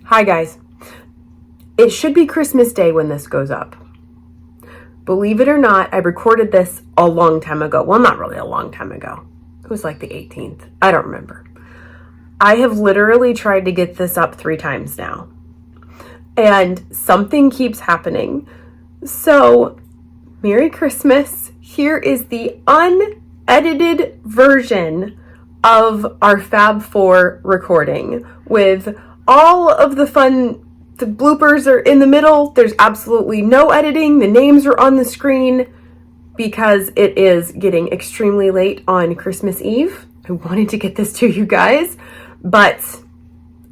Hi guys. It should be Christmas Day when this goes up. Believe it or not, I recorded this a long time ago. Well, not really a long time ago. It was like the 18th. I don't remember. I have literally tried to get this up 3 times now. And something keeps happening. So, Merry Christmas. Here is the unedited version of our Fab 4 recording with all of the fun. The bloopers are in the middle. There's absolutely no editing. The names are on the screen because it is getting extremely late on Christmas Eve. I wanted to get this to you guys, but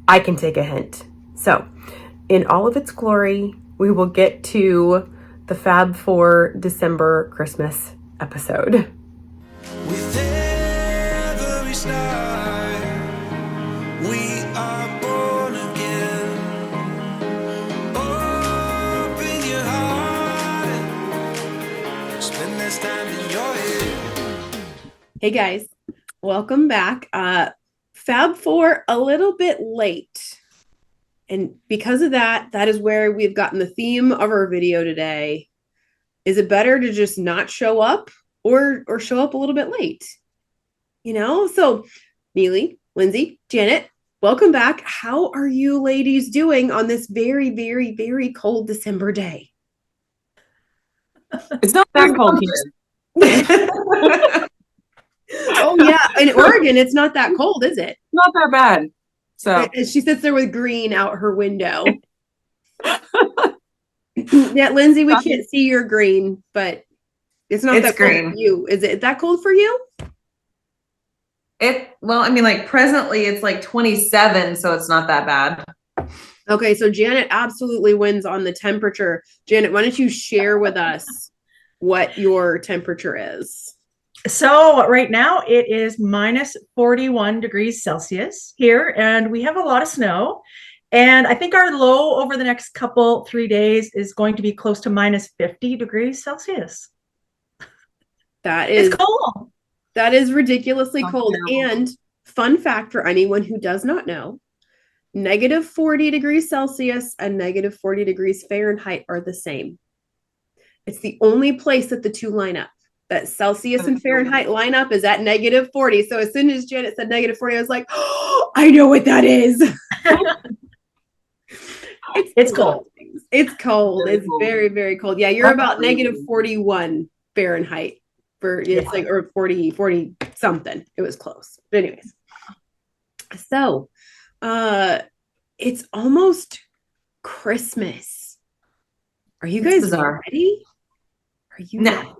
I can take a hint. So, in all of its glory, we will get to the Fab 4 December Christmas episode. With every star, we are born again. Open your heart, spend this time in your head. Hey guys, welcome back. Fab 4 a little bit late. And because of that, that is where we've gotten the theme of our video today. Is it better to just not show up or show up a little bit late? You know, so Neely, Lindsay, Janet, welcome back. How are you ladies doing on this very, very, very cold December day? It's not that cold here. Oh yeah, in Oregon, it's not that cold, is it? Not that bad. So She sits there with green out her window. Yeah, Lindsay, we can't see your green, but it's not that cold for you. Is it that cold for you? Well, I mean, like presently it's like 27, so it's not that bad. Okay, so Janet absolutely wins on the temperature. Janet, why don't you share with us what your temperature is? So right now it is minus 41 degrees Celsius here, and we have a lot of snow. And I think our low over the next 3 days is going to be close to minus 50 degrees Celsius. It's cold. That is ridiculously cold. And fun fact for anyone who does not know, negative 40 degrees Celsius and negative 40 degrees Fahrenheit are the same. It's the only place that the two line up. That Celsius and Fahrenheit line up is at negative 40. So as soon as Janet said negative 40, I was like, oh, I know what that is. It's cold. It's cold. It's very, very cold. Yeah, you're about negative 41 Fahrenheit. It's like, or 40 something. It was close. But anyways. So, it's almost Christmas. Are you guys ready? Are you ready?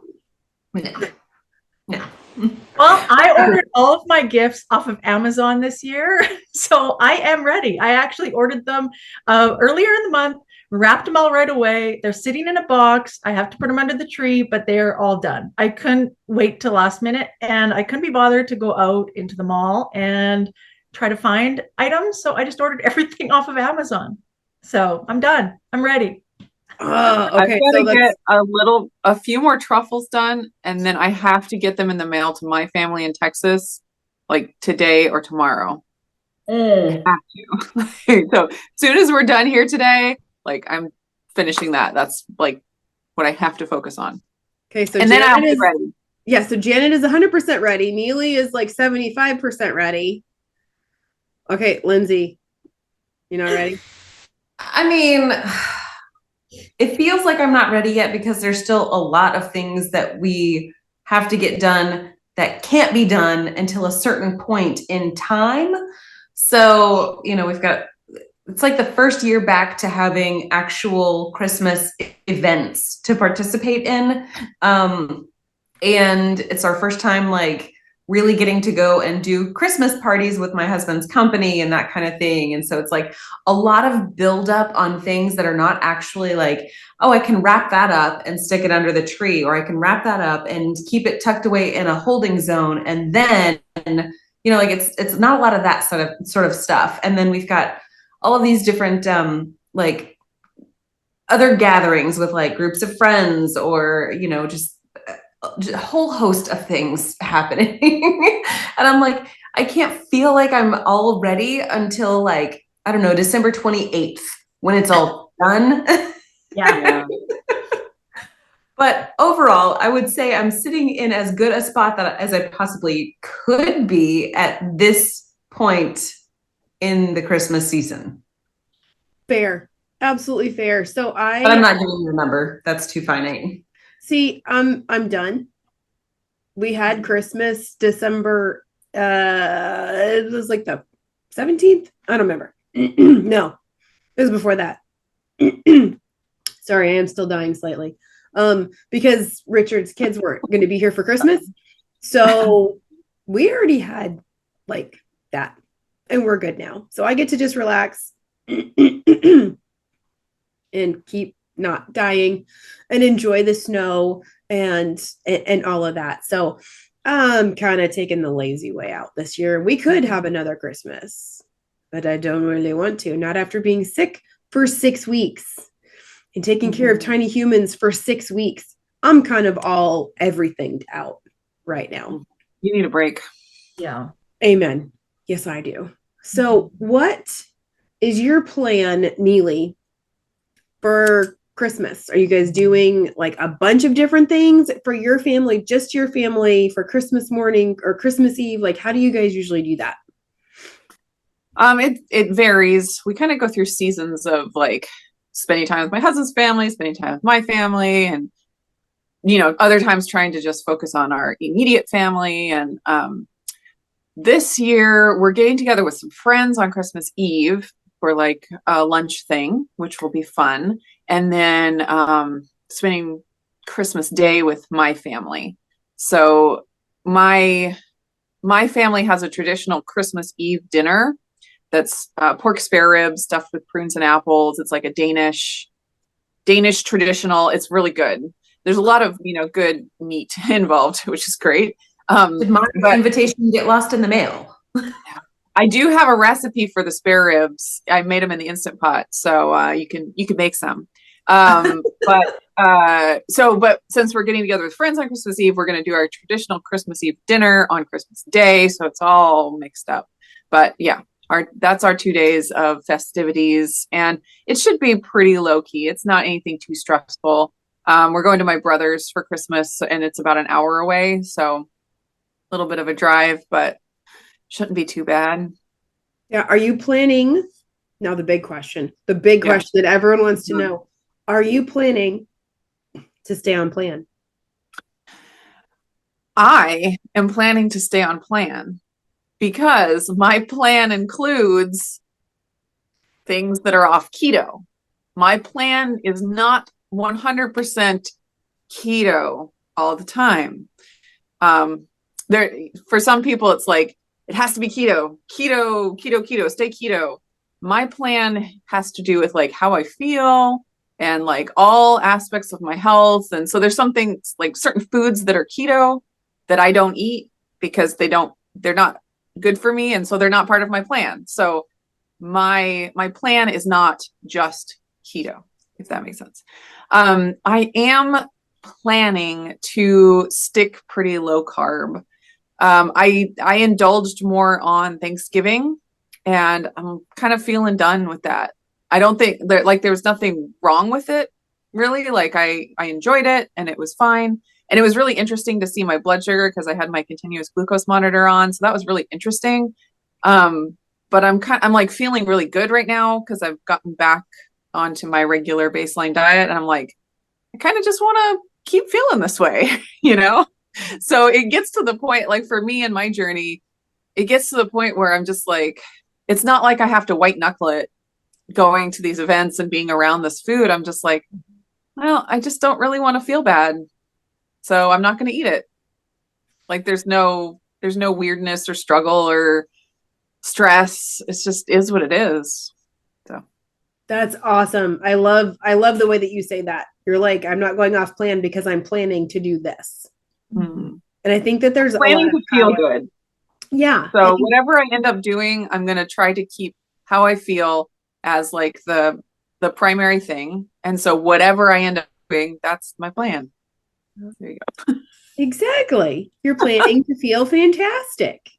No. Well, I ordered all of my gifts off of Amazon this year, so I am ready. I actually ordered them earlier in the month, wrapped them all right away. They're sitting in a box. I have to put them under the tree, but they're all done. I couldn't wait till last minute, and I couldn't be bothered to go out into the mall and try to find items, so I just ordered everything off of Amazon. So I'm done. I'm ready. Okay. I've got to get a few more truffles done, and then I have to get them in the mail to my family in Texas, like today or tomorrow. I have to. So as soon as we're done here today, like I'm finishing that. That's like what I have to focus on. Okay, so and Janet then I'll be ready. Yeah, so Janet is 100% ready. Neely is like 75% ready. Okay, Lindsay, you not ready? I mean, it feels like I'm not ready yet because there's still a lot of things that we have to get done that can't be done until a certain point in time. So, it's like the first year back to having actual Christmas events to participate in. And it's our first time like really getting to go and do Christmas parties with my husband's company and that kind of thing. And so it's like a lot of buildup on things that are not actually like, oh, I can wrap that up and stick it under the tree, or I can wrap that up and keep it tucked away in a holding zone. And then, like it's not a lot of that sort of stuff. And then we've got all of these different like other gatherings with like groups of friends, or just a whole host of things happening. And I'm like, I can't feel like I'm all ready until like I don't know, December 28th when it's all done. Yeah. But overall, I would say I'm sitting in as good a spot as I possibly could be at this point in the Christmas season. Fair. Absolutely fair. So But I'm not giving you a number. That's too finite. see, I'm done. We had Christmas December, it was like the 17th. I don't remember. No, it was before that. Sorry, I am still dying slightly. Because Richard's kids weren't going to be here for Christmas. So we already had like that, and we're good now. So I get to just relax and keep not dying and enjoy the snow and all of that. So I'm kind of taking the lazy way out this year. We could have another Christmas, but I don't really want to, not after being sick for 6 weeks and taking care of tiny humans for 6 weeks. I'm kind of all everythinged out right now. You need a break. Yeah. Amen. Yes, I do. So what is your plan, Neely, for Christmas? Are you guys doing like a bunch of different things for your family, just your family, for Christmas morning or Christmas Eve? Like, how do you guys usually do that? It varies. We kind of go through seasons of like spending time with my husband's family, spending time with my family, and other times trying to just focus on our immediate family. And this year we're getting together with some friends on Christmas Eve for like a lunch thing, which will be fun. And then spending Christmas Day with my family. So my family has a traditional Christmas Eve dinner that's pork spare ribs stuffed with prunes and apples. It's like a Danish traditional. It's really good. There's a lot of good meat involved, which is great. Did my invitation get lost in the mail? I do have a recipe for the spare ribs. I made them in the Instant Pot, so you can make some. But since we're getting together with friends on Christmas Eve, we're going to do our traditional Christmas Eve dinner on Christmas Day, so it's all mixed up. But yeah, that's our 2 days of festivities, and it should be pretty low key. It's not anything too stressful. We're going to my brother's for Christmas, and it's about an hour away, so a little bit of a drive, but shouldn't be too bad. Yeah. Are you planning? Now the big question that everyone wants to know. Are you planning to stay on plan? I am planning to stay on plan because my plan includes things that are off keto. My plan is not 100% keto all the time. For some people, it's like, it has to be keto, stay keto. My plan has to do with like how I feel and like all aspects of my health. And so there's something like certain foods that are keto that I don't eat because they're not good for me. And so they're not part of my plan. So my plan is not just keto, if that makes sense. I am planning to stick pretty low carb. I indulged more on Thanksgiving, and I'm kind of feeling done with that. I don't think there was nothing wrong with it, really. Like I enjoyed it and it was fine. And it was really interesting to see my blood sugar because I had my continuous glucose monitor on. So that was really interesting. But I'm like feeling really good right now because I've gotten back onto my regular baseline diet. And I'm like, I kind of just want to keep feeling this way, So it gets to the point, like for me in my journey, it gets to the point where I'm just like, it's not like I have to white knuckle it going to these events and being around this food. I'm just like, well, I just don't really want to feel bad. So I'm not going to eat it. Like there's no weirdness or struggle or stress. It's just is what it is. So That's awesome. I love the way that you say that. You're like, I'm not going off plan because I'm planning to do this. mm-hmm. And I think that there's planning to feel good. Yeah. So whatever I end up doing, I'm going to try to keep how I feel as like the primary thing. And so whatever I end up doing, that's my plan. There you go. Exactly. You're planning to feel fantastic.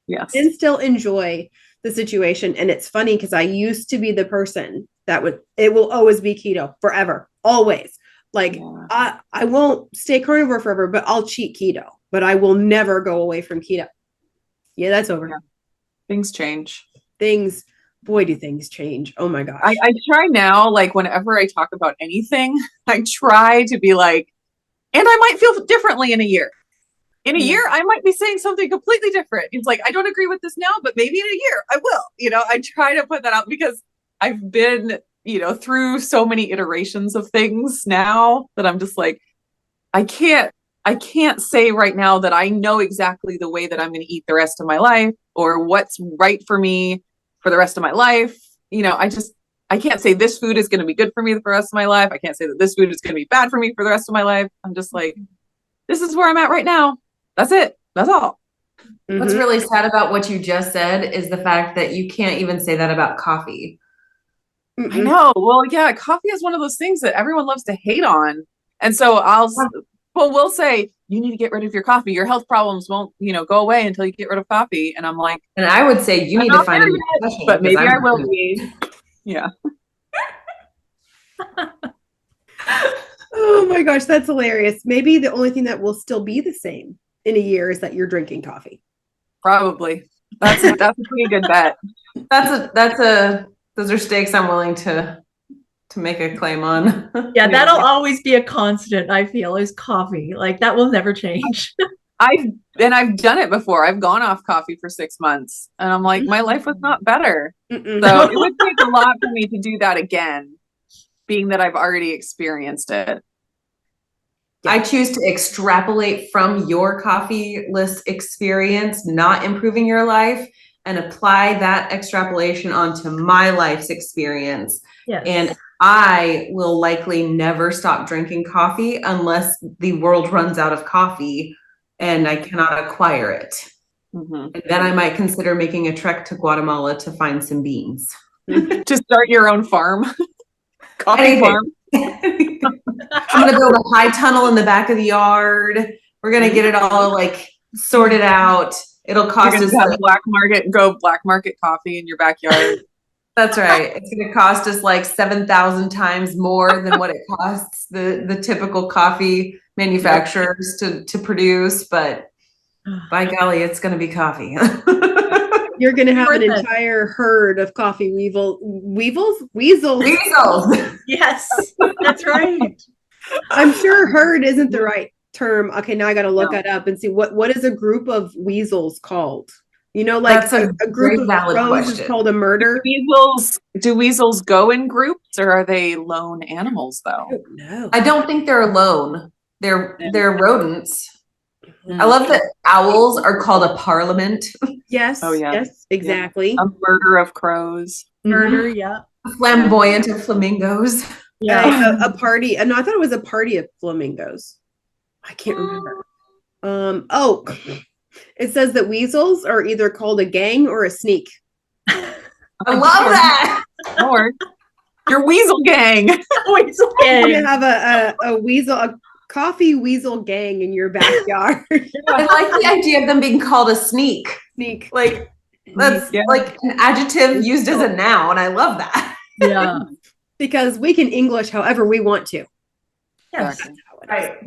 Yes. And still enjoy the situation. And it's funny because I used to be the person that it will always be keto forever, always. Like I won't stay carnivore forever, but I'll cheat keto, but I will never go away from keto. Yeah, that's over. Yeah. Things change. Boy, do things change. Oh my gosh. I try now, like whenever I talk about anything, I try to be like, and I might feel differently in a year. In a year, I might be saying something completely different. It's like, I don't agree with this now, but maybe in a year I will. I try to put that out because I've been, through so many iterations of things now that I'm just like, I can't say right now that I know exactly the way that I'm going to eat the rest of my life or what's right for me for the rest of my life. I can't say this food is going to be good for me for the rest of my life. I can't say that this food is going to be bad for me for the rest of my life. I'm just like, this is where I'm at right now. That's it. That's all. Mm-hmm. What's really sad about what you just said is the fact that you can't even say that about coffee. I know. Well, yeah, coffee is one of those things that everyone loves to hate on. And so we'll say, you need to get rid of your coffee. Your health problems won't, go away until you get rid of coffee. And I'm like, and I would say you need to find a new profession, but maybe I will be. Yeah. Oh my gosh, that's hilarious. Maybe the only thing that will still be the same in a year is that you're drinking coffee. Probably. That's a pretty good bet. Those are stakes I'm willing to make a claim on. Yeah, that'll always be a constant, I feel, is coffee. Like that will never change. I've done it before. I've gone off coffee for 6 months and I'm like, my life was not better. So it would take a lot for me to do that again, being that I've already experienced it. I choose to extrapolate from your coffee list experience, not improving your life, and apply that extrapolation onto my life's experience. Yes. And I will likely never stop drinking coffee unless the world runs out of coffee and I cannot acquire it. Mm-hmm. And then I might consider making a trek to Guatemala to find some beans. To start your own farm. Coffee farm. I'm going to build a high tunnel in the back of the yard. We're going to get it all like sorted out. It'll cost us black market coffee in your backyard. That's right. It's going to cost us like 7,000 times more than what it costs the typical coffee manufacturers to produce. But by golly, it's going to be coffee. You're going to have an entire herd of coffee weasels. Yes, that's right. I'm sure herd isn't the right term. Okay, now I got to look it up and see what is a group of weasels called? Like a group of crows is called a murder. Do weasels go in groups or are they lone animals though? No, I don't think they're alone. They're rodents. I love that owls are called a parliament. Yes. Oh yeah. Yes, exactly. Yeah. A murder of crows. Murder, yeah. A flamboyant of flamingos. Yeah. A party. No, I thought it was a party of flamingos. I can't remember. It says that weasels are either called a gang or a sneak. I love that. Or your weasel gang. Weasel gang. You have a coffee weasel gang in your backyard. I like the idea of them being called a sneak. Sneak. Like that's like an adjective used as a noun. I love that. Yeah. Because we can English however we want to. Yes. Right.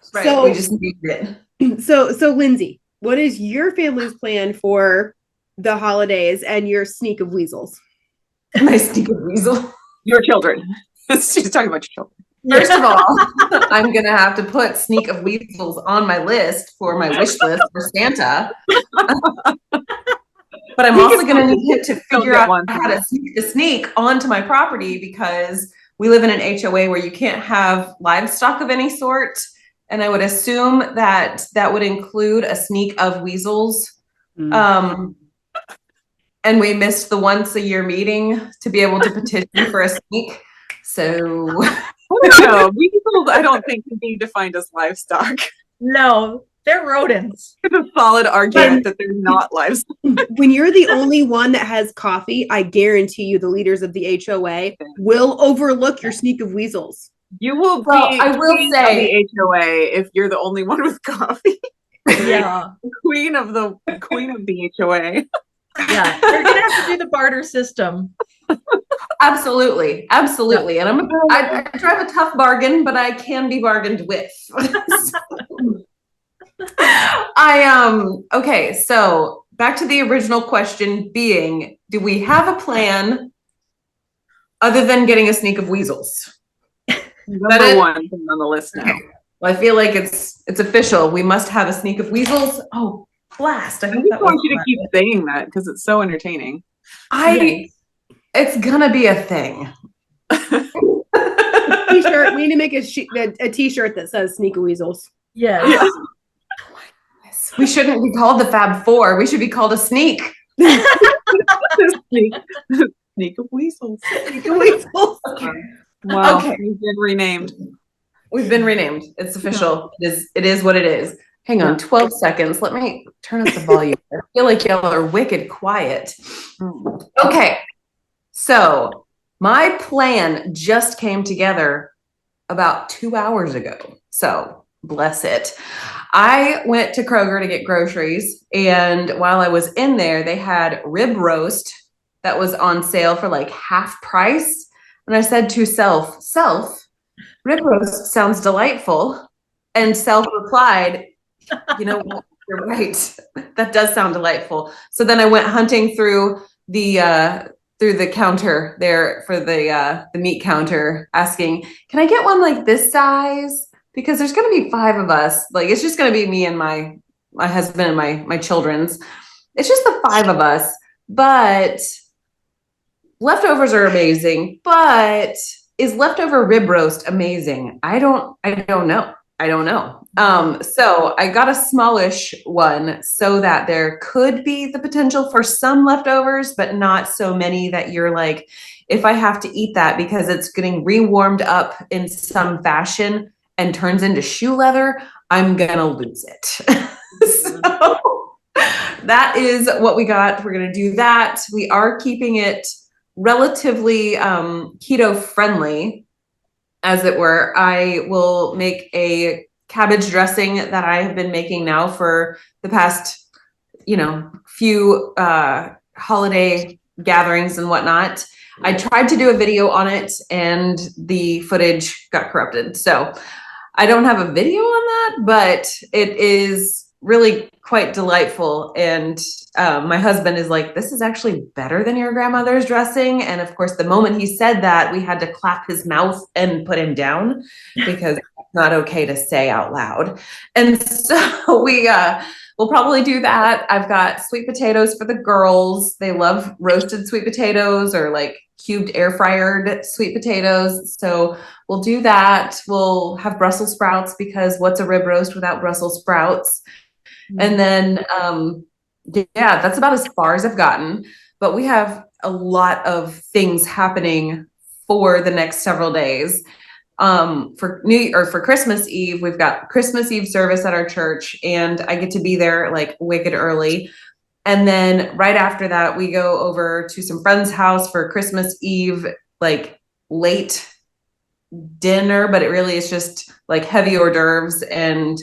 So we just need it. So Lindsay, what is your family's plan for the holidays and your sneak of weasels? My sneak of weasel. Your children. She's talking about your children. First of all, I'm going to have to put sneak of weasels on my list for my wish list for Santa. But I'm also going to need to figure out how to sneak the sneak onto my property because we live in an HOA where you can't have livestock of any sort. And I would assume that would include a sneak of weasels. And we missed the once a year meeting to be able to petition for a sneak. So no, weasels I don't think can be defined as livestock. No, they're rodents. It's a solid argument that they're not livestock. When you're the only one that has coffee, I guarantee you the leaders of the HOA will overlook your sneak of weasels. You will be I will say the HOA if you're the only one with coffee. Yeah. Queen of the HOA. Yeah, you're gonna have to do the barter system. Absolutely. Absolutely. And I drive a tough bargain, but I can be bargained with. Okay, so back to the original question being, do we have a plan other than getting a sneak of weasels? Number one thing on the list now. Okay. Well, I feel like it's official. We must have a sneak of weasels. Oh, blast. I I hope just that want was you to keep saying that because it's so entertaining. It's gonna be a thing. T-shirt. We need to make a T-shirt that says "Sneak Weasels." Yes. We shouldn't be called the Fab Four. We should be called a sneak. Sneak of weasels. Sneak Weasels. Wow. Okay. We've been renamed. We've been renamed. It's official. It is what it is. Hang on, 12 seconds. Let me turn up the volume. I feel like y'all are wicked quiet. Okay. So my plan just came together about 2 hours ago. So bless it. I went to Kroger to get groceries. And while I was in there, they had rib roast that was on sale for like half price. And I said to self, rib roast sounds delightful. And self replied, you know what? You're right. That does sound delightful. So then I went hunting through the counter there for the meat counter, asking, can I get one like this size? Because there's going to be 5 of us. Like, it's just going to be me and my husband and my children's. It's just the 5 of us. But leftovers are amazing. But is leftover rib roast amazing? I don't know. So I got a smallish one so that there could be the potential for some leftovers, but not so many that you're like, if I have to eat that because it's getting rewarmed up in some fashion and turns into shoe leather, I'm gonna lose it. So that is what we got. We're gonna do that. We are keeping it relatively keto friendly, as it were. I will make a cabbage dressing that I have been making now for the past, few holiday gatherings and whatnot. I tried to do a video on it and the footage got corrupted. So I don't have a video on that, but it is really quite delightful. And my husband is like, this is actually better than your grandmother's dressing. And of course, the moment he said that, we had to clap his mouth and put him down because it's not okay to say out loud. And so we'll probably do that. I've got sweet potatoes for the girls. They love roasted sweet potatoes or like cubed air fryered sweet potatoes. So we'll do that. We'll have Brussels sprouts because what's a rib roast without Brussels sprouts? And then, that's about as far as I've gotten, but we have a lot of things happening for the next several days. For Christmas Eve, we've got Christmas Eve service at our church and I get to be there like wicked early. And then right after that, we go over to some friend's house for Christmas Eve, like late dinner, but it really is just like heavy hors d'oeuvres and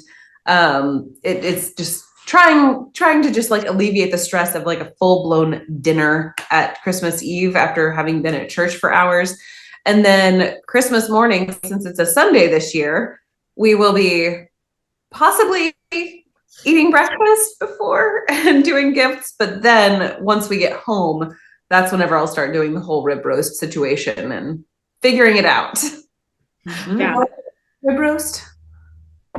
it's just trying to just like alleviate the stress of like a full-blown dinner at Christmas Eve after having been at church for hours. And then Christmas morning, since it's a Sunday this year, we will be possibly eating breakfast before and doing gifts. But then once we get home, that's whenever I'll start doing the whole rib roast situation and figuring it out. Yeah. Rib roast?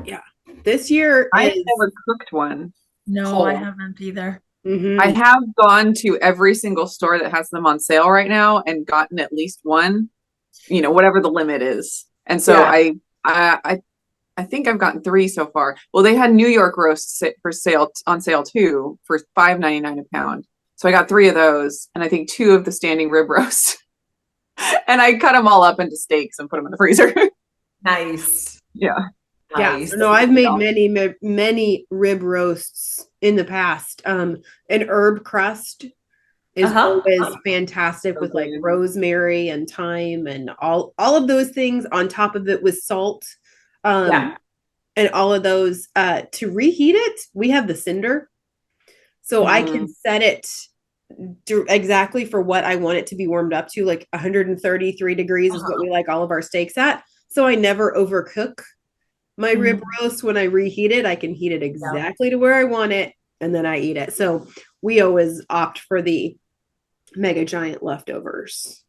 Yeah. This year I have never cooked one. No, whole. I haven't either. Mhm. I have gone to every single store that has them on sale right now and gotten at least one, whatever the limit is. And so I think I've gotten 3 so far. Well, they had New York roast on sale too for $5.99 a pound. So I got 3 of those and I think 2 of the standing rib roast. And I cut them all up into steaks and put them in the freezer. Nice. Yeah. Yeah, Nice. no, I've made many rib roasts in the past. An herb crust is always fantastic with like rosemary and thyme and all of those things on top of it with salt. And all of those to reheat it. We have the cinder, so I can set it exactly for what I want it to be warmed up to. Like 133 degrees is what we like all of our steaks at. So I never overcook my rib roast. When I reheat it, I can heat it exactly to where I want it, and then I eat it. So we always opt for the mega giant leftovers.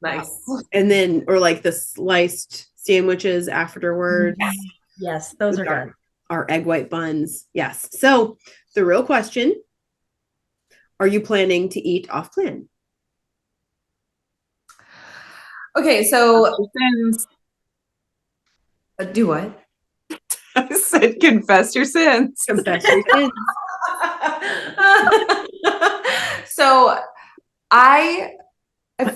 Nice. And then, or like the sliced sandwiches afterwards. Yes, those are good. Our egg white buns. Yes. So the real question, are you planning to eat off plan? Okay, so do what? I said confess your sins. Confess your sins. So I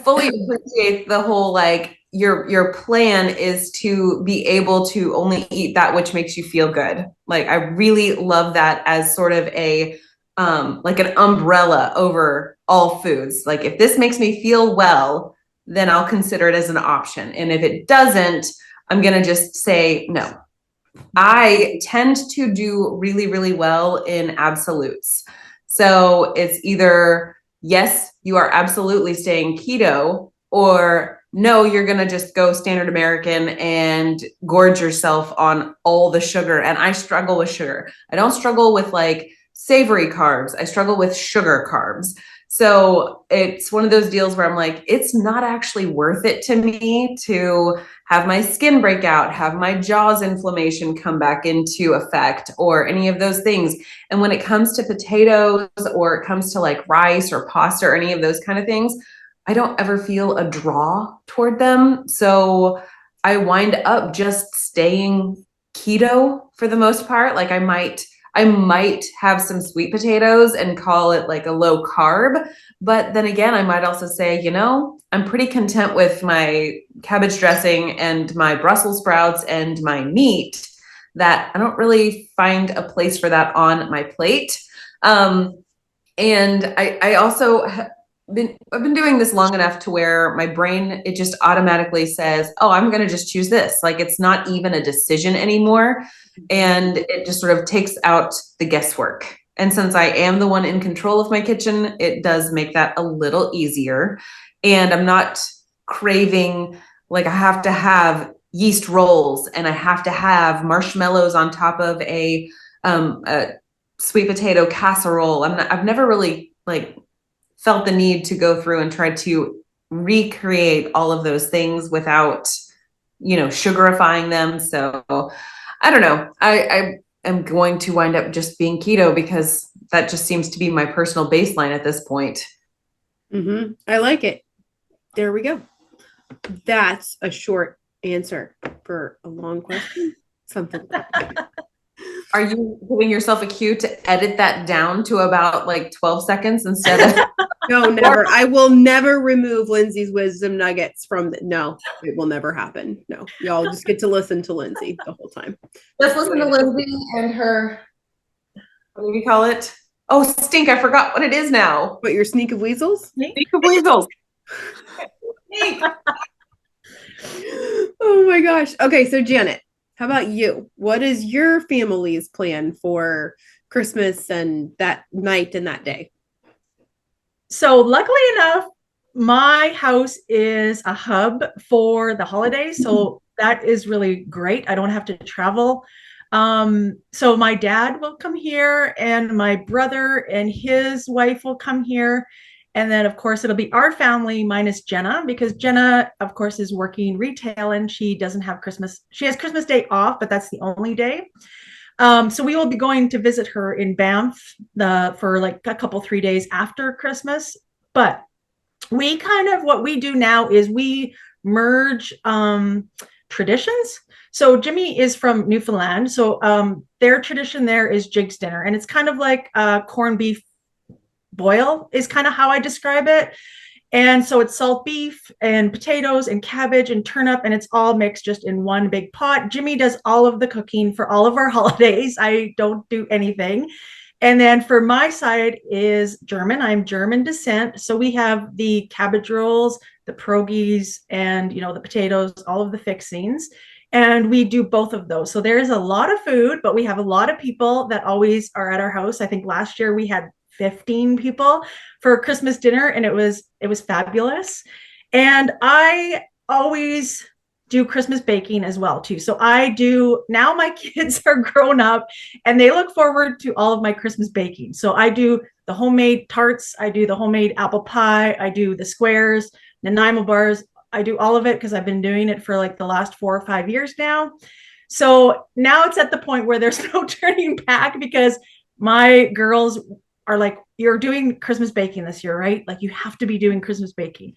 fully appreciate the whole, like, your plan is to be able to only eat that which makes you feel good. Like, I really love that as sort of a like an umbrella over all foods. Like, if this makes me feel well, then I'll consider it as an option. And if it doesn't, I'm gonna just say no. I tend to do really, really well in absolutes. So it's either, yes, you are absolutely staying keto, or no, you're going to just go standard American and gorge yourself on all the sugar. And I struggle with sugar. I don't struggle with like savory carbs. I struggle with sugar carbs. So it's one of those deals where I'm like, it's not actually worth it to me to have my skin break out, have my jaws inflammation come back into effect, or any of those things. And when it comes to potatoes, or it comes to like rice or pasta or any of those kind of things, I don't ever feel a draw toward them. So I wind up just staying keto for the most part. Like I might have some sweet potatoes and call it like a low carb. But then again, I might also say, you know, I'm pretty content with my cabbage dressing and my Brussels sprouts and my meat, that I don't really find a place for that on my plate. And I also I've been doing this long enough to where my brain, it just automatically says, oh, I'm going to just choose this. Like, it's not even a decision anymore. And it just sort of takes out the guesswork. And since I am the one in control of my kitchen, it does make that a little easier. And I'm not craving, like, I have to have yeast rolls and I have to have marshmallows on top of a sweet potato casserole. I've never really like felt the need to go through and try to recreate all of those things without, you know, sugarifying them. So I don't know. I am going to wind up just being keto because that just seems to be my personal baseline at this point. I like it. There we go. That's a short answer for a long question. Something like that. Are you giving yourself a cue to edit that down to about like 12 seconds instead of? No, never. I will never remove Lindsay's wisdom nuggets from no, it will never happen. No, y'all just get to listen to Lindsay the whole time. Just listen to Lindsay and her, what do you call it? Oh, stink. I forgot what it is now. What, your sneak of weasels? Sneak of weasels. Oh my gosh. Okay, so Janet, how about you? What is your family's plan for Christmas and that night and that day? So luckily enough, my house is a hub for the holidays. So that is really great. I don't have to travel. So my dad will come here and my brother and his wife will come here. And then, of course, it'll be our family minus Jenna, because Jenna, of course, is working retail and she doesn't have Christmas. She has Christmas Day off, but that's the only day. So we will be going to visit her in Banff for like a couple, 3 days after Christmas. But we kind of, what we do now is we merge traditions. So Jimmy is from Newfoundland. So their tradition there is Jig's dinner. And it's kind of like corned beef boil is kind of how I describe it. And so it's salt beef and potatoes and cabbage and turnip, and it's all mixed just in one big pot. Jimmy does all of the cooking for all of our holidays. I don't do anything. And then for my side is German. I'm German descent. So we have the cabbage rolls, the pierogies, and, you know, the potatoes, all of the fixings. And we do both of those. So there is a lot of food, but we have a lot of people that always are at our house. I think last year we had 15 people for Christmas dinner, and it was fabulous. And I always do Christmas baking as well too. So I do now. My kids are grown up and they look forward to all of my Christmas baking. So I do the homemade tarts, I do the homemade apple pie, I do the squares, Nanaimo bars. I do all of it because I've been doing it for like the last 4 or 5 years now. So now it's at the point where there's no turning back, because my girls are like, you're doing Christmas baking this year, right? Like you have to be doing Christmas baking.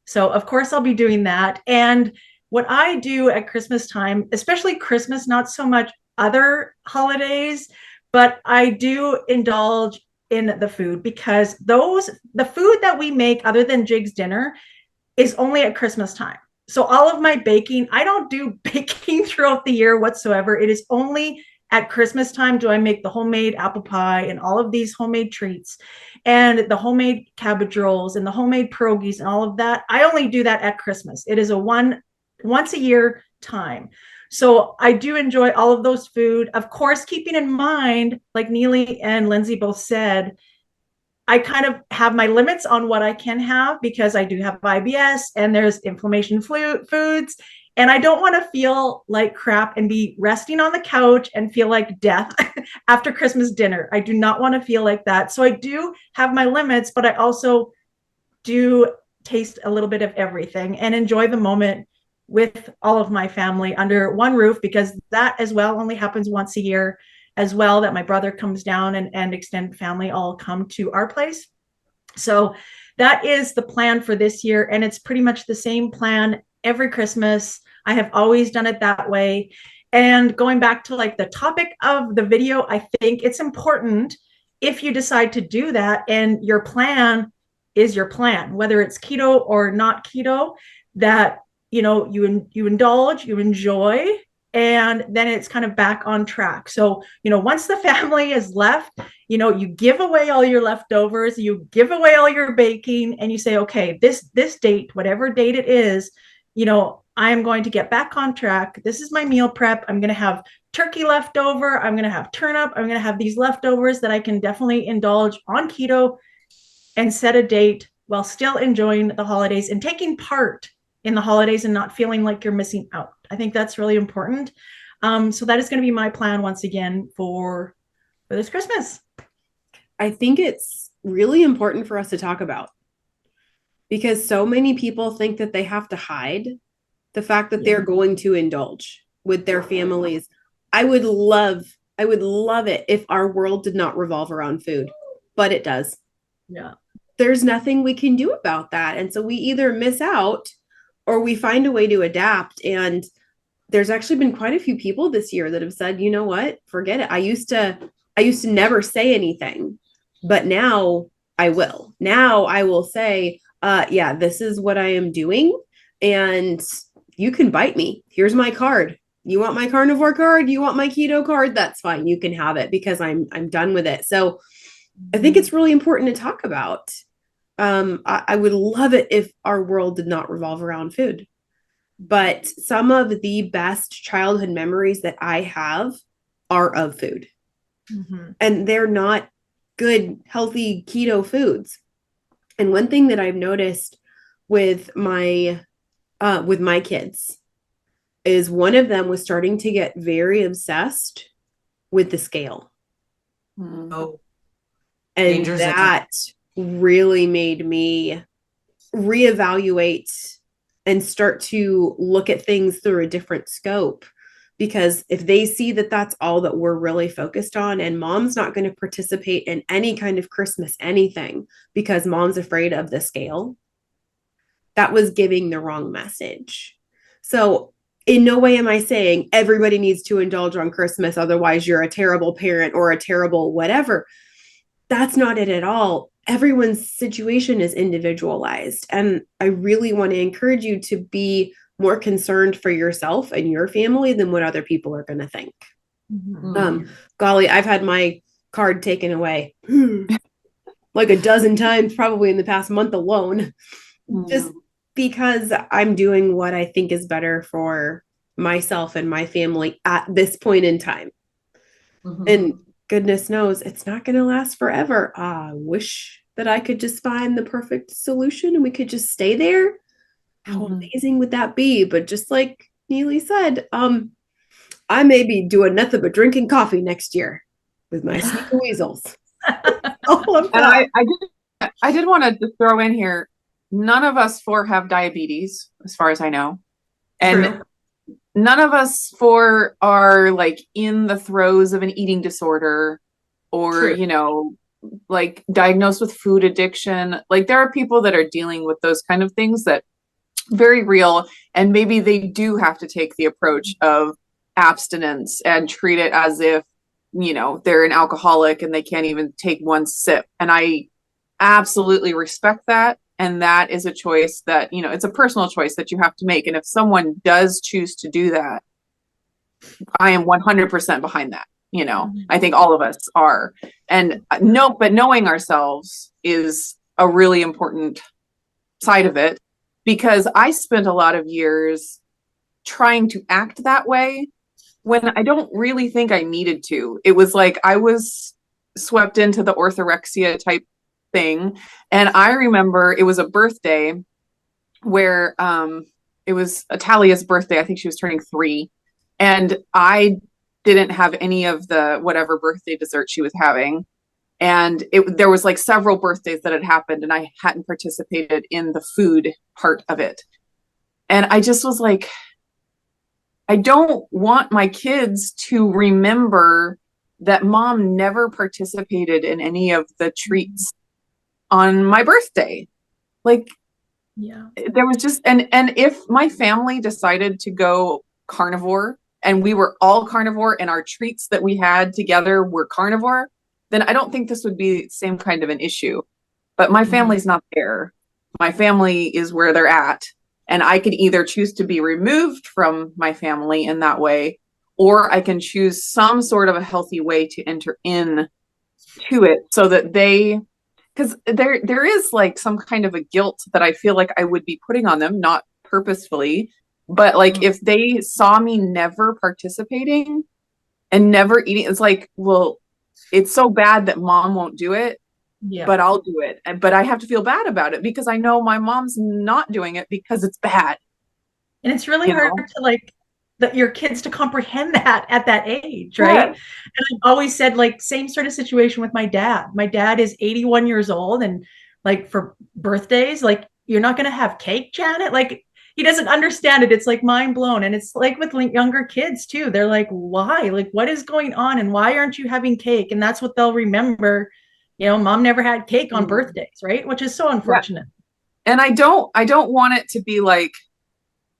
So of course I'll be doing that. And what I do at Christmas time, especially Christmas, not so much other holidays, but I do indulge in the food, because the food that we make other than Jig's dinner is only at Christmas time. So all of my baking, I don't do baking throughout the year whatsoever. It is only at Christmas time do I make the homemade apple pie and all of these homemade treats and the homemade cabbage rolls and the homemade pierogies and all of that. I only do that at Christmas. It is a once a year time. So I do enjoy all of those food. Of course, keeping in mind, like Neely and Lindsay both said, I kind of have my limits on what I can have, because I do have IBS and there's inflammation foods. And I don't want to feel like crap and be resting on the couch and feel like death after Christmas dinner. I do not want to feel like that. So I do have my limits, but I also do taste a little bit of everything and enjoy the moment with all of my family under one roof, because that as well only happens once a year as well, that my brother comes down and extended family all come to our place. So that is the plan for this year. And it's pretty much the same plan every Christmas. I have always done it that way. And going back to like the topic of the video, I think it's important, if you decide to do that and your plan is your plan, whether it's keto or not keto, that you indulge, you enjoy, and then it's kind of back on track. So, once the family is left, you give away all your leftovers, you give away all your baking, and you say, okay, this date, whatever date it is, I am going to get back on track. This is my meal prep. I'm going to have turkey left over. I'm going to have turnip. I'm going to have these leftovers that I can definitely indulge on keto, and set a date while still enjoying the holidays and taking part in the holidays and not feeling like you're missing out. I think that's really important. So that is going to be my plan once again for this Christmas. I think it's really important for us to talk about, because so many people think that they have to hide the fact that they're going to indulge with their families. I would love it if our world did not revolve around food, but it does. Yeah. There's nothing we can do about that. And so we either miss out or we find a way to adapt. And there's actually been quite a few people this year that have said, you know what, forget it. I used to never say anything, but now I will. Now I will say, yeah, this is what I am doing. And you can bite me. Here's my card. You want my carnivore card? You want my keto card? That's fine. You can have it, because I'm done with it. So I think it's really important to talk about. I would love it if our world did not revolve around food. But some of the best childhood memories that I have are of food. Mm-hmm. And they're not good, healthy keto foods. And one thing that I've noticed with my kids is one of them was starting to get very obsessed with the scale. Oh. And Dangerous that really made me reevaluate and start to look at things through a different scope. Because if they see that that's all that we're really focused on, and mom's not going to participate in any kind of Christmas anything because mom's afraid of the scale, that was giving the wrong message. So in no way am I saying everybody needs to indulge on Christmas, otherwise you're a terrible parent or a terrible whatever. That's not it at all. Everyone's situation is individualized. And I really want to encourage you to be more concerned for yourself and your family than what other people are going to think. Mm-hmm. Golly, I've had my card taken away like a dozen times, probably in the past month alone, just because I'm doing what I think is better for myself and my family at this point in time. Mm-hmm. And goodness knows it's not going to last forever. I wish that I could just find the perfect solution and we could just stay there. How amazing would that be? But just like Neely said, I may be doing nothing but drinking coffee next year with my sneak weasels. And I did want to just throw in here, none of us four have diabetes, as far as I know. And True. none of us four are like in the throes of an eating disorder or, True. you know, like diagnosed with food addiction. Like there are people that are dealing with those kind of things that very real. And maybe they do have to take the approach of abstinence and treat it as if, you know, they're an alcoholic and they can't even take one sip. And I absolutely respect that. And that is a choice that, you know, it's a personal choice that you have to make. And if someone does choose to do that, I am 100% behind that. You know, I think all of us are. And but knowing ourselves is a really important side of it, because I spent a lot of years trying to act that way when I don't really think I needed to. It was like I was swept into the orthorexia type thing. And I remember it was a birthday where it was Atalia's birthday. I think she was turning 3. And I didn't have any of the whatever birthday dessert she was having. And there was like several birthdays that had happened and I hadn't participated in the food part of it. And I just was like, I don't want my kids to remember that mom never participated in any of the treats on my birthday. Like, Yeah. there was just, and if my family decided to go carnivore and we were all carnivore and our treats that we had together were carnivore, then I don't think this would be the same kind of an issue. But my family's not there. My family is where they're at. And I could either choose to be removed from my family in that way, or I can choose some sort of a healthy way to enter in to it so that because there is like some kind of a guilt that I feel like I would be putting on them, not purposefully, but like if they saw me never participating and never eating, it's like, well, it's so bad that mom won't do it. Yeah. But I'll do it. But I have to feel bad about it because I know my mom's not doing it because it's bad. And it's really hard to like your kids to comprehend that at that age, right? Yeah. And I've always said, like, same sort of situation with my dad. My dad is 81 years old, and like for birthdays, like, you're not going to have cake, Janet? Like, he doesn't understand it. It's like mind blown. And it's like with younger kids too. They're like, why? Like, what is going on? And why aren't you having cake? And that's what they'll remember. You know, mom never had cake on birthdays, right? Which is so unfortunate. Yeah. And I don't want it to be like,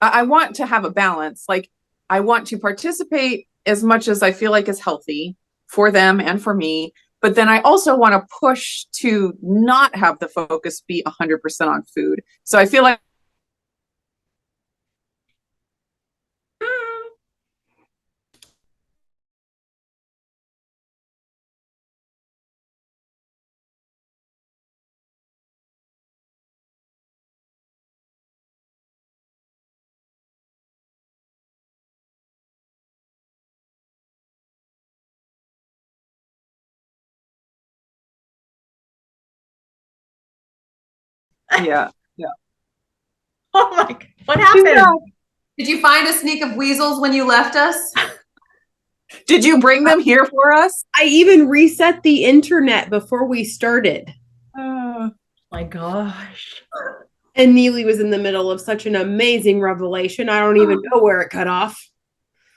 I want to have a balance. Like, I want to participate as much as I feel like is healthy for them and for me. But then I also want to push to not have the focus be 100% on food. So I feel like yeah. Oh my God, what happened? Yeah. Did you find a sneak of weasels when you left us? Did you bring them here for us? I even reset the internet before we started. Oh my gosh. And Neely was in the middle of such an amazing revelation. I don't even know where it cut off.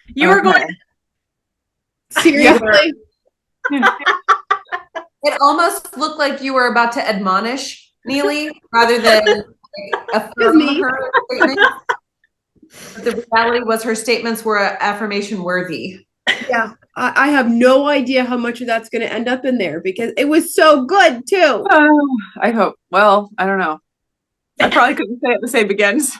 You were going, seriously? It almost looked like you were about to admonish Neely rather than affirm her statements. But the reality was her statements were affirmation worthy. Yeah, I have no idea how much of that's going to end up in there because it was so good too. Oh, I hope. Well, I don't know. I probably couldn't say it the same again. So.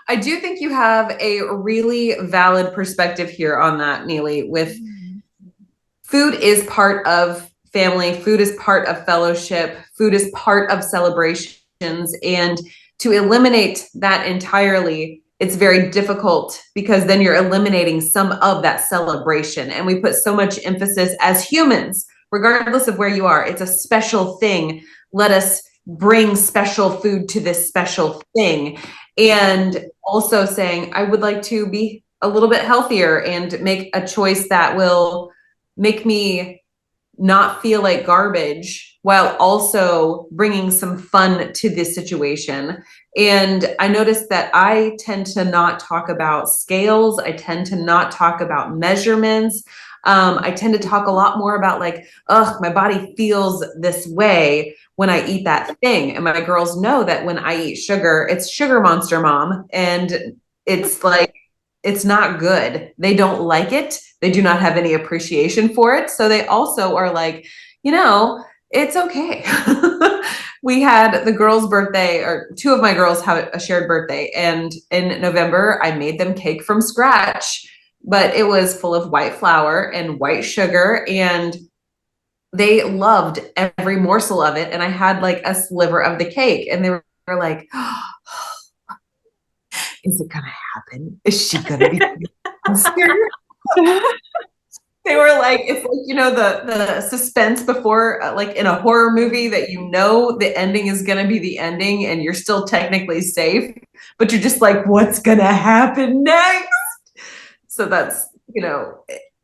I do think you have a really valid perspective here on that, Neely, with food is part of family, food is part of fellowship, food is part of celebrations, and to eliminate that entirely it's very difficult because then you're eliminating some of that celebration. And we put so much emphasis as humans, regardless of where you are. It's a special thing. Let us bring special food to this special thing. And also saying, I would like to be a little bit healthier and make a choice that will make me not feel like garbage while also bringing some fun to this situation. And I noticed that I tend to not talk about scales. I tend to not talk about measurements. I tend to talk a lot more about like, ugh, my body feels this way when I eat that thing. And my girls know that when I eat sugar, it's sugar monster, mom. And it's like, it's not good. They don't like it. They do not have any appreciation for it. So they also are like, it's okay. We had the girls' birthday, or two of my girls have a shared birthday. And in November, I made them cake from scratch, but it was full of white flour and white sugar. And they loved every morsel of it. And I had like a sliver of the cake, and they were like, is it gonna happen? Is she gonna be scared? They were like, it's like, the suspense before, like in a horror movie, that the ending is gonna be the ending and you're still technically safe, but you're just like, what's gonna happen next? So that's,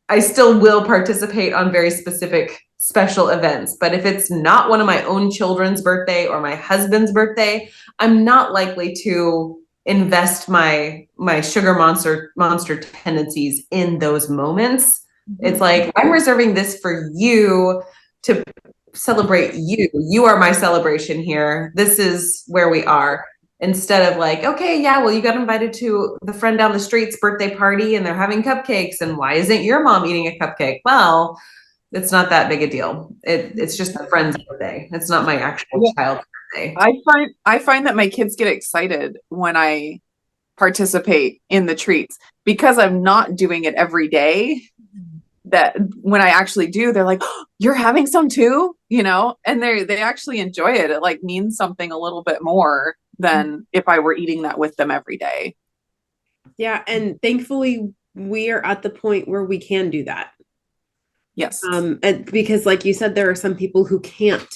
I still will participate on very specific special events, but if it's not one of my own children's birthday or my husband's birthday, I'm not likely to invest my sugar monster tendencies in those moments. It's like, I'm reserving this for you to celebrate you. You are my celebration here. This is where we are. Instead of like, okay, yeah, well, you got invited to the friend down the street's birthday party and they're having cupcakes. And why isn't your mom eating a cupcake? Well, it's not that big a deal. It's just a friend's birthday. It's not my actual child's birthday. I find that my kids get excited when I participate in the treats, because I'm not doing it every day. That when I actually do, they're like, oh, you're having some too, and they actually enjoy it. It like means something a little bit more than if I were eating that with them every day. Yeah. And thankfully we are at the point where we can do that. Yes. And because like you said, there are some people who can't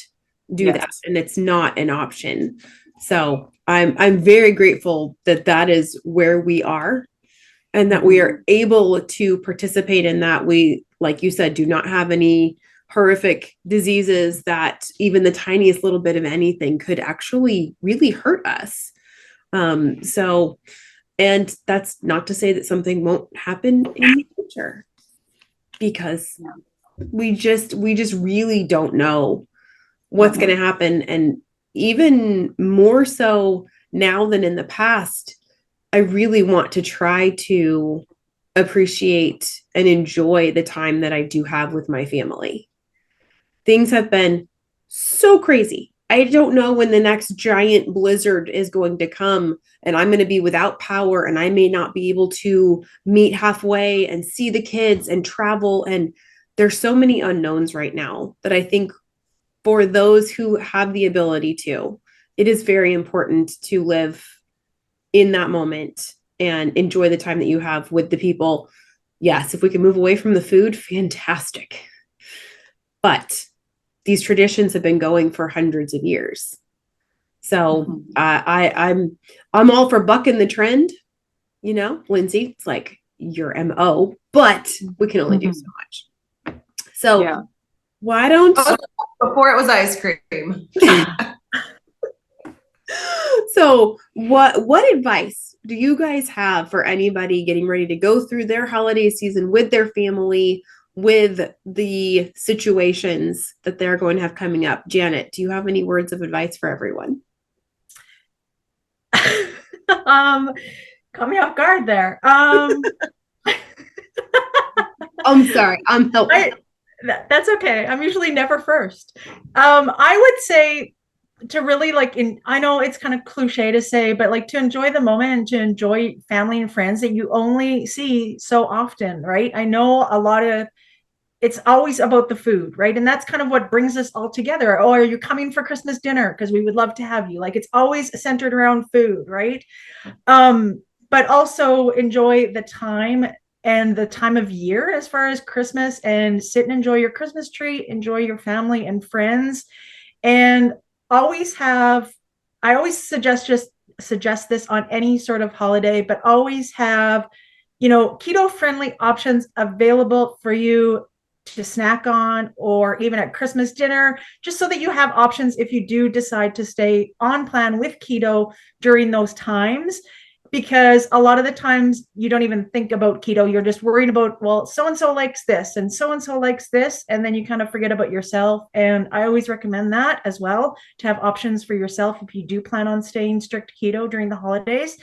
do Yes. that, and it's not an option. So I'm very grateful that is where we are, and that we are able to participate in that. We, like you said, do not have any horrific diseases that even the tiniest little bit of anything could actually really hurt us. So, and that's not to say that something won't happen in the future, because we just really don't know what's going to happen. And even more so now than in the past, I really want to try to appreciate and enjoy the time that I do have with my family. Things have been so crazy. I don't know when the next giant blizzard is going to come and I'm going to be without power, and I may not be able to meet halfway and see the kids and travel. And there's so many unknowns right now that I think for those who have the ability to, it is very important to live in that moment and enjoy the time that you have with the people. Yes, if we can move away from the food, fantastic. But these traditions have been going for hundreds of years. So I'm all for bucking the trend, Lindsay. It's like your MO, but we can only do so much. So why don't before it was ice cream. So what advice do you guys have for anybody getting ready to go through their holiday season with their family, with the situations that they're going to have coming up? Janet, do you have any words of advice for everyone? Caught me off guard there. I'm sorry. I'm helping. That's okay. I'm usually never first. I would say to really I know it's kind of cliche to say, but like to enjoy the moment and to enjoy family and friends that you only see so often, right? I know it's always about the food, right? And that's kind of what brings us all together. Oh, are you coming for Christmas dinner? Because we would love to have you. Like, it's always centered around food, right? But but also enjoy the time and the time of year as far as Christmas, and sit and enjoy your Christmas tree, enjoy your family and friends, and always have, I always suggest this on any sort of holiday, but always have, keto friendly options available for you to snack on, or even at Christmas dinner, just so that you have options if you do decide to stay on plan with keto during those times. Because a lot of the times you don't even think about keto. You're just worried about, well, so-and-so likes this and so-and-so likes this. And then you kind of forget about yourself. And I always recommend that as well, to have options for yourself if you do plan on staying strict keto during the holidays.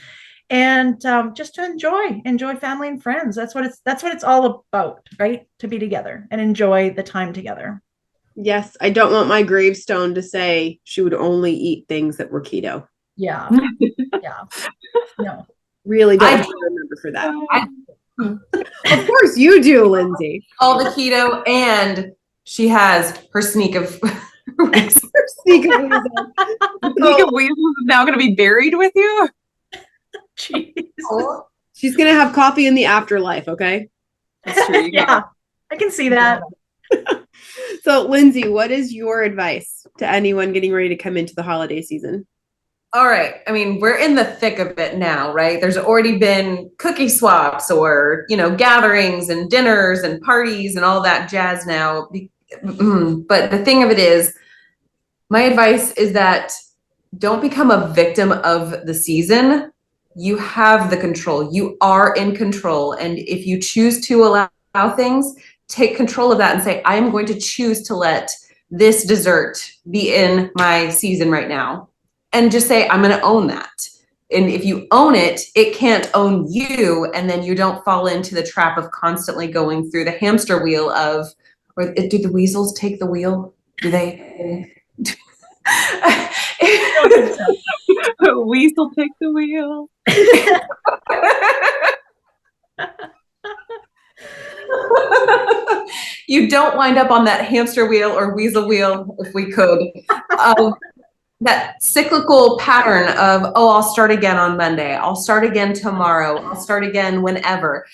And just to enjoy family and friends. That's what it's all about, right? To be together and enjoy the time together. Yes, I don't want my gravestone to say she would only eat things that were keto. Yeah. Yeah. No. Really don't I- remember for that. Of course you do, Lindsay. All the keto, and she has her sneak of Sneak of weasel. Sneak of Weasel is now going to be buried with you? Jesus. She's gonna have coffee in the afterlife, okay? That's true. Yeah, I can see that. So, Lindsay, what is your advice to anyone getting ready to come into the holiday season? All right. I mean, we're in the thick of it now, right? There's already been cookie swaps or, gatherings and dinners and parties and all that jazz now. But the thing of it is, my advice is that don't become a victim of the season. You have the control. You are in control. And if you choose to allow things, take control of that and say, I am going to choose to let this dessert be in my season right now. And just say, I'm going to own that. And if you own it, it can't own you. And then you don't fall into the trap of constantly going through the hamster wheel of, or do the weasels take the wheel? Do they? Weasel take the wheel. You don't wind up on that hamster wheel or weasel wheel, if we could, that cyclical pattern of, oh, I'll start again on Monday. I'll start again tomorrow. I'll start again whenever.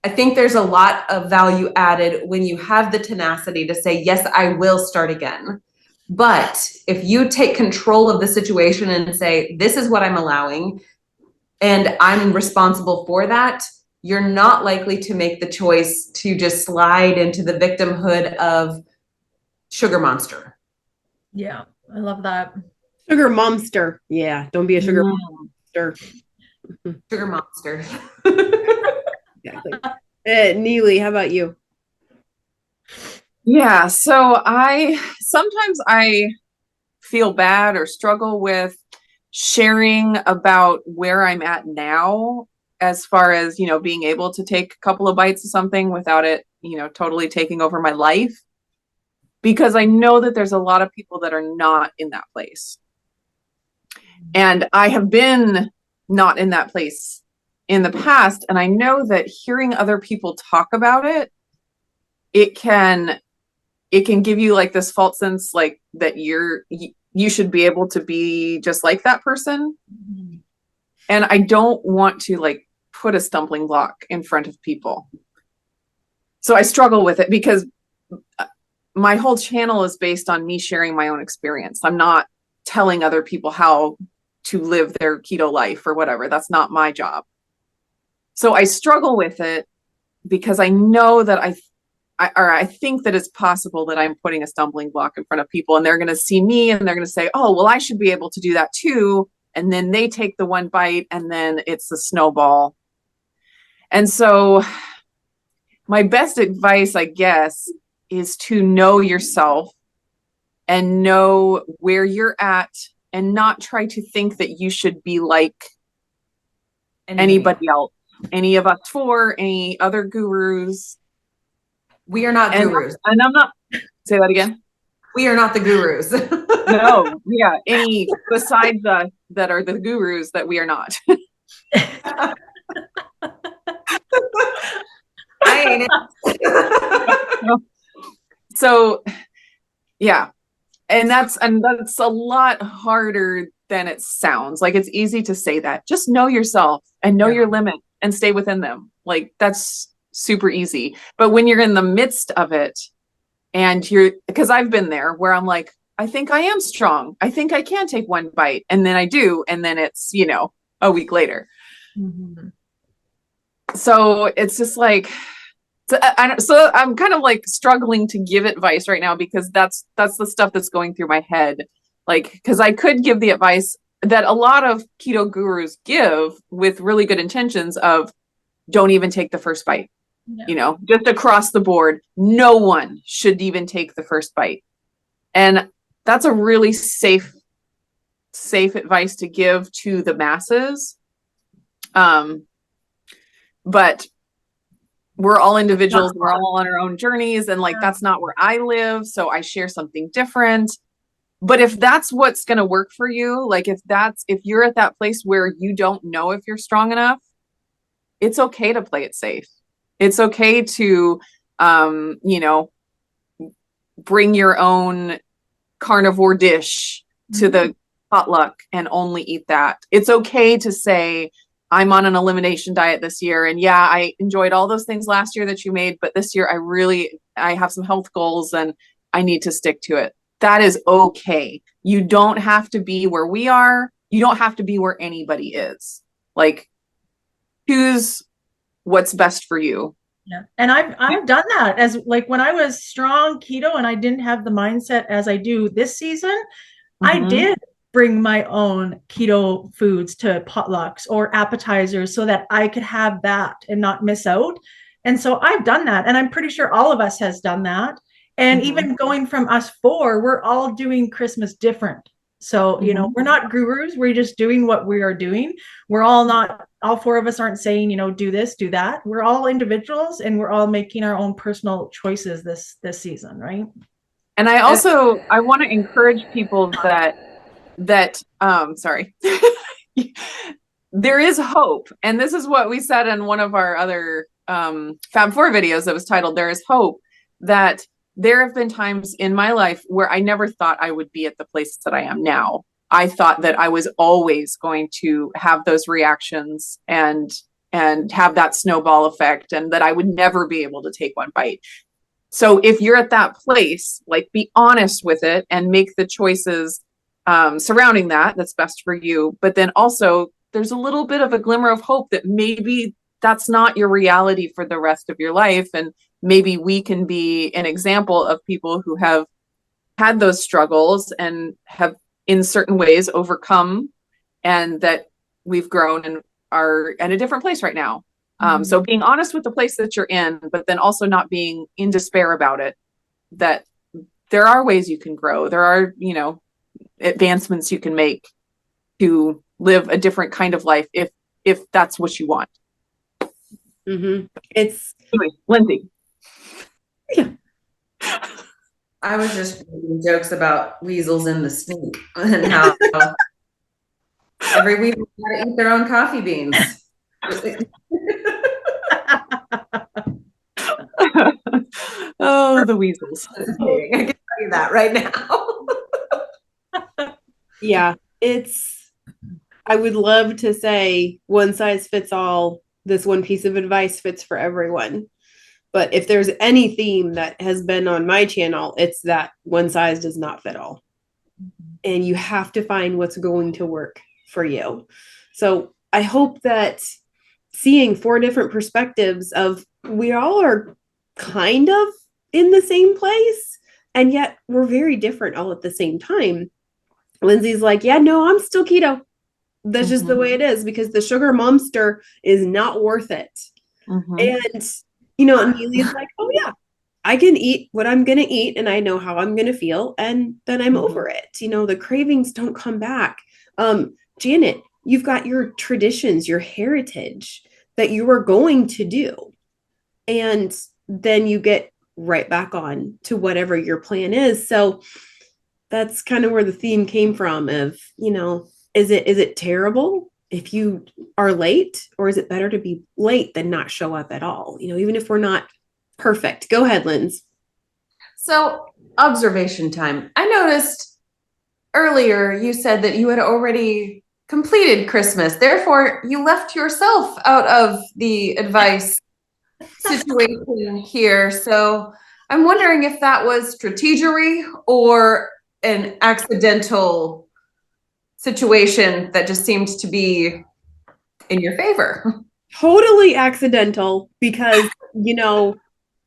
I think there's a lot of value added when you have the tenacity to say, yes, I will start again. But if you take control of the situation and say, this is what I'm allowing, and I'm responsible for that, you're not likely to make the choice to just slide into the victimhood of sugar monster. Yeah, I love that. Sugar monster. Yeah, don't be a sugar monster. Sugar monster. Exactly. Neely, how about you? Yeah, so sometimes I feel bad or struggle with sharing about where I'm at now, as far as, being able to take a couple of bites of something without it, totally taking over my life. Because I know that there's a lot of people that are not in that place. And I have been not in that place in the past. And I know that hearing other people talk about it, it can give you like this false sense, like that you should be able to be just like that person. Mm-hmm. And I don't want to like put a stumbling block in front of people. So I struggle with it because my whole channel is based on me sharing my own experience. I'm not telling other people how to live their keto life or whatever. That's not my job. So I struggle with it because I know that I think that it's possible that I'm putting a stumbling block in front of people, and they're going to see me and they're going to say, oh, well, I should be able to do that too. And then they take the one bite and then it's a snowball. And so my best advice, I guess, is to know yourself and know where you're at and not try to think that you should be like anybody else, any of us four, any other gurus. We are not gurus. And I'm not, say that again. We are not the gurus. No, yeah, any besides us that are the gurus that we are not. I ain't it. So, yeah. And that's a lot harder than it sounds. Like, it's easy to say that. Just know yourself and know your limit and stay within them. Like, that's super easy. But when you're in the midst of it and because I've been there where I'm like, I think I am strong. I think I can take one bite. And then I do. And then it's, a week later. Mm-hmm. So it's just like, so I'm kind of like struggling to give advice right now, because that's the stuff that's going through my head. Like, because I could give the advice that a lot of keto gurus give with really good intentions of don't even take the first bite, just across the board. No one should even take the first bite. And that's a really safe advice to give to the masses. But we're all individuals. We're all on our own journeys. And like, that's not where I live. So I share something different. But if that's what's going to work for you, like if you're at that place where you don't know if you're strong enough, it's okay to play it safe. It's okay to, bring your own carnivore dish to the potluck and only eat that. It's okay to say, I'm on an elimination diet this year. And yeah, I enjoyed all those things last year that you made, but this year I have some health goals and I need to stick to it. That is okay. You don't have to be where we are. You don't have to be where anybody is. Like, choose what's best for you. Yeah. And I've done that as like when I was strong keto and I didn't have the mindset as I do this season. I did bring my own keto foods to potlucks or appetizers so that I could have that and not miss out. And so I've done that. And I'm pretty sure all of us has done that. And even going from us four, we're all doing Christmas different. So, we're not gurus. We're just doing what we are doing. We're all four of us aren't saying, do this, do that. We're all individuals and we're all making our own personal choices this season, right? And I want to encourage people that sorry, there is hope. And this is what we said in one of our other Fab Four videos that was titled, There is Hope, that there have been times in my life where I never thought I would be at the place that I am now. I thought that I was always going to have those reactions and have that snowball effect, and that I would never be able to take one bite. So if you're at that place, like, be honest with it and make the choices surrounding that's best for you. But then also there's a little bit of a glimmer of hope that maybe that's not your reality for the rest of your life. And maybe we can be an example of people who have had those struggles and have in certain ways overcome, and that we've grown and are in a different place right now. So being honest with the place that you're in, but then also not being in despair about it, that there are ways you can grow. There are, advancements you can make to live a different kind of life if that's what you want. It's anyway, Lindsay. Yeah. I was just making jokes about weasels in the sneak and how every weasel got to eat their own coffee beans. Oh, the weasels. I can tell you that right now. Yeah, I would love to say one size fits all. This one piece of advice fits for everyone. But if there's any theme that has been on my channel, it's that one size does not fit all. And you have to find what's going to work for you. So I hope that seeing 4 different perspectives of we all are kind of in the same place, and yet we're very different all at the same time. Lindsay's like, yeah, no, I'm still keto. That's just the way it is, because the sugar monster is not worth it. And, Amelia's like, oh yeah, I can eat what I'm going to eat and I know how I'm going to feel. And then I'm over it. The cravings don't come back. Janet, you've got your traditions, your heritage that you are going to do. And then you get right back on to whatever your plan is. So that's kind of where the theme came from of, is it terrible if you are late, or is it better to be late than not show up at all? Even if we're not perfect. Go ahead, Linz. So observation time. I noticed earlier you said that you had already completed Christmas. Therefore, you left yourself out of the advice situation here. So I'm wondering if that was strategery or an accidental situation that just seemed to be in your favor. Totally accidental because,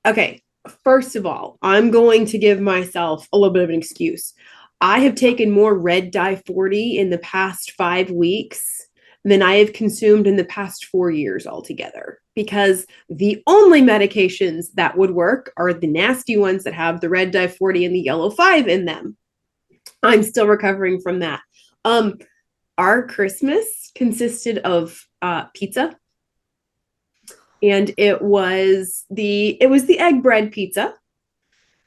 okay, first of all, I'm going to give myself a little bit of an excuse. I have taken more red dye 40 in the past 5 weeks than I have consumed in the past 4 years altogether, because the only medications that would work are the nasty ones that have the red dye 40 and the yellow 5 in them. I'm still recovering from that. Our Christmas consisted of pizza, and it was the egg bread pizza,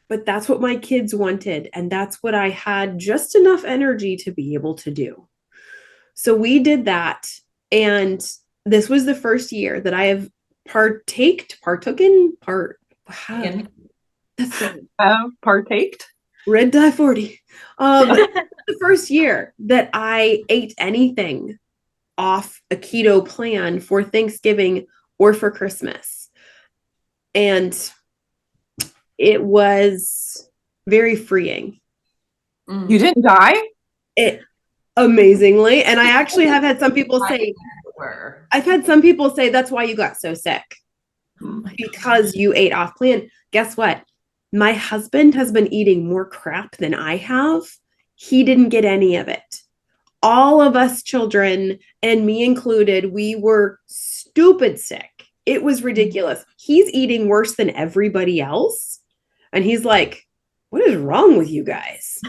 but that's what my kids wanted, and that's what I had just enough energy to be able to do. So we did that, and this was the first year that I have partaken. Red dye 40. The first year that I ate anything off a keto plan for Thanksgiving or for Christmas. And it was very freeing. You didn't die? It amazingly. And I actually have had some people say, that's why you got so sick, because you ate off plan. Guess what? My husband has been eating more crap than I have. He didn't get any of it. All of us children, and me included, we were stupid sick. It was ridiculous. He's eating worse than everybody else. And he's like, what is wrong with you guys?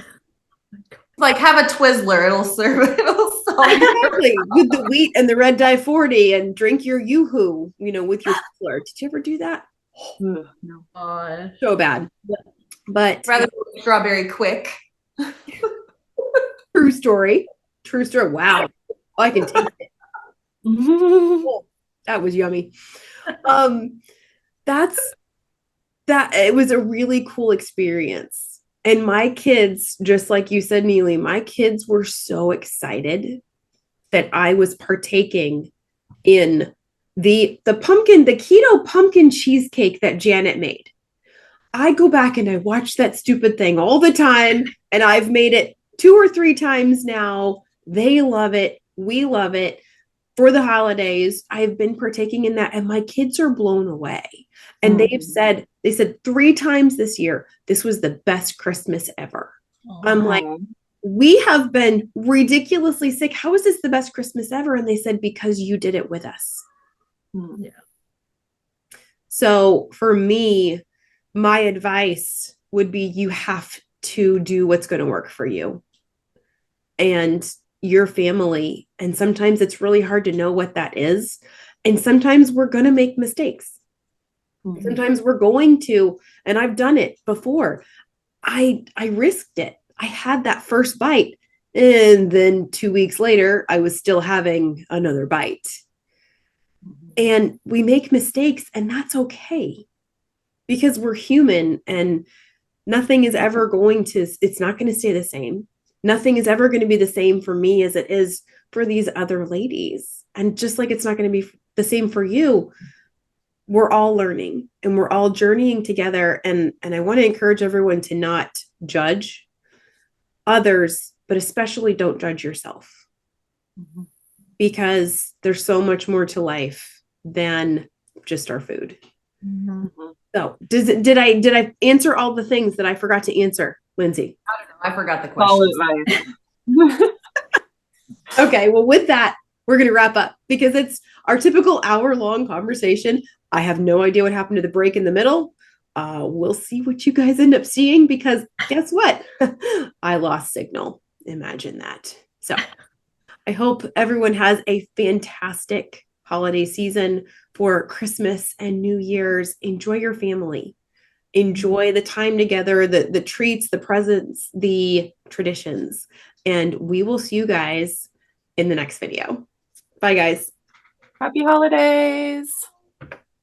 Like, have a Twizzler. It'll solve exactly. With the wheat and the red dye 40, and drink your Yoo-hoo, with your Twizzler. Did you ever do that? No. So bad. But rather strawberry quick. True story. Wow. I can taste it. Oh, that was yummy. It was a really cool experience. And my kids, just like you said, Neely, my kids were so excited that I was partaking in the keto pumpkin cheesecake that Janet made. I go back and I watch that stupid thing all the time, and I've made it 2 or 3 times now. They love it. We love it. For the holidays, I've been partaking in that, and my kids are blown away. And they said 3 times this year, this was the best Christmas ever. I'm like, we have been ridiculously sick. How is this the best Christmas ever? And they said, because you did it with us. Yeah. So for me, my advice would be, you have to do what's going to work for you and your family. And sometimes it's really hard to know what that is. And sometimes we're going to make mistakes. Mm-hmm. Sometimes we're going to, and I've done it before. I risked it. I had that first bite, and then 2 weeks later, I was still having another bite. And we make mistakes, and that's okay, because we're human, and nothing is ever it's not going to stay the same. Nothing is ever going to be the same for me as it is for these other ladies. And just like it's not going to be the same for you, we're all learning and we're all journeying together. And I want to encourage everyone to not judge others, but especially don't judge yourself, because there's so much more to life than just our food. Mm-hmm. So did I answer all the things that I forgot to answer, Lindsay? I don't know. I forgot the question. Okay. Well, with that, we're going to wrap up, because it's our typical hour-long conversation. I have no idea what happened to the break in the middle. We'll see what you guys end up seeing, because guess what? I lost signal. Imagine that. So I hope everyone has a fantastic holiday season for Christmas and New Year's. Enjoy your family. Enjoy the time together, the treats, the presents, the traditions. And we will see you guys in the next video. Bye, guys. Happy holidays.